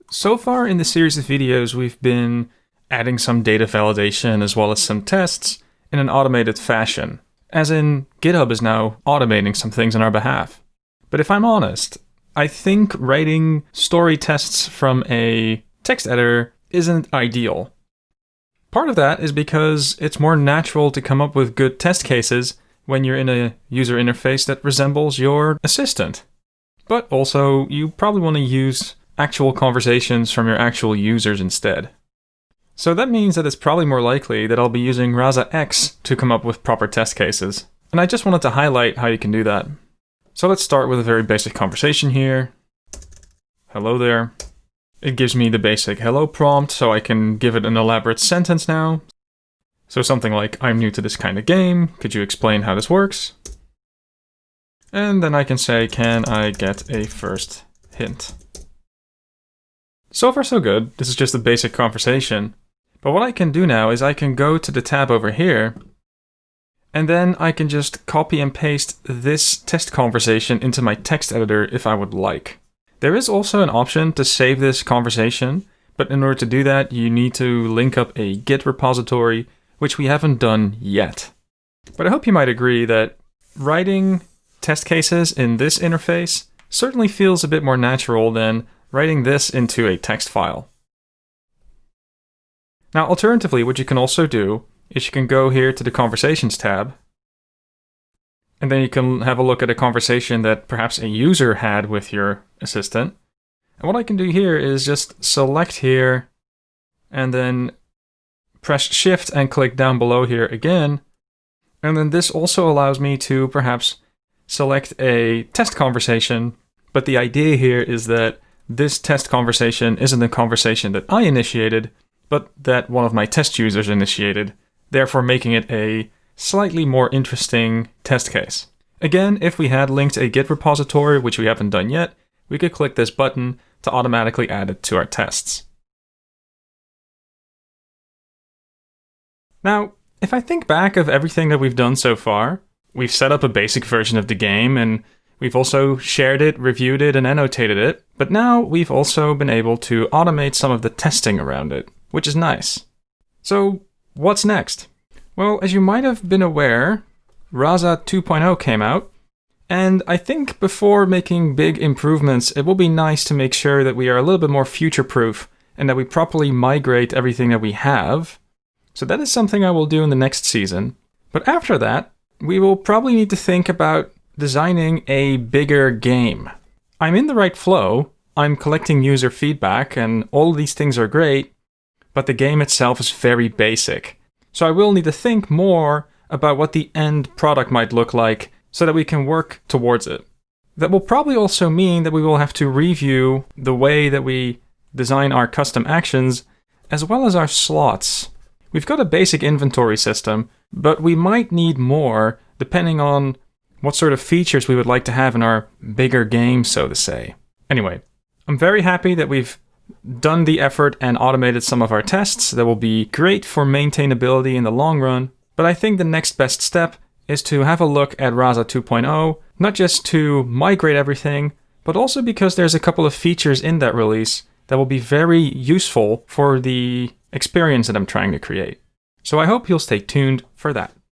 So far in the series of videos, we've been adding some data validation as well as some tests in an automated fashion, as in Github is now automating some things on our behalf. But if I'm honest, I think writing story tests from a text editor isn't ideal. Part of that is because it's more natural to come up with good test cases when you're in a user interface that resembles your assistant. But also, you probably want to use actual conversations from your actual users instead. So that means that it's probably more likely that I'll be using Rasa X to come up with proper test cases. And I just wanted to highlight how you can do that. So let's start with a very basic conversation here. Hello there. It gives me the basic hello prompt, so I can give it an elaborate sentence now. So something like, I'm new to this kind of game, could you explain how this works? And then I can say, can I get a first hint? So far so good, this is just a basic conversation. But what I can do now is I can go to the tab over here, and then I can just copy and paste this test conversation into my text editor if I would like. There is also an option to save this conversation, but in order to do that, you need to link up a Git repository, which we haven't done yet. But I hope you might agree that writing test cases in this interface certainly feels a bit more natural than writing this into a text file. Now, alternatively, what you can also do is you can go here to the Conversations tab, and then you can have a look at a conversation that perhaps a user had with your assistant. And what I can do here is just select here, and then press Shift and click down below here again. And then this also allows me to perhaps select a test conversation, but the idea here is that this test conversation isn't a conversation that I initiated, but that one of my test users initiated, therefore making it a slightly more interesting test case. Again, if we had linked a Git repository, which we haven't done yet, we could click this button to automatically add it to our tests. Now, if I think back of everything that we've done so far, we've set up a basic version of the game, and we've also shared it, reviewed it, and annotated it, but now we've also been able to automate some of the testing around it, which is nice. So, what's next? Well, as you might have been aware, Rasa 2.0 came out, and I think before making big improvements, it will be nice to make sure that we are a little bit more future-proof and that we properly migrate everything that we have. So that is something I will do in the next season. But after that, we will probably need to think about designing a bigger game. I'm in the right flow, I'm collecting user feedback, and all of these things are great, but the game itself is very basic. So I will need to think more about what the end product might look like so that we can work towards it. That will probably also mean that we will have to review the way that we design our custom actions as well as our slots. We've got a basic inventory system, but we might need more depending on what sort of features we would like to have in our bigger game, so to say. Anyway, I'm very happy that we've done the effort and automated some of our tests. That will be great for maintainability in the long run, but I think the next best step is to have a look at Rasa 2.0, not just to migrate everything, but also because there's a couple of features in that release that will be very useful for the experience that I'm trying to create. So I hope you'll stay tuned for that.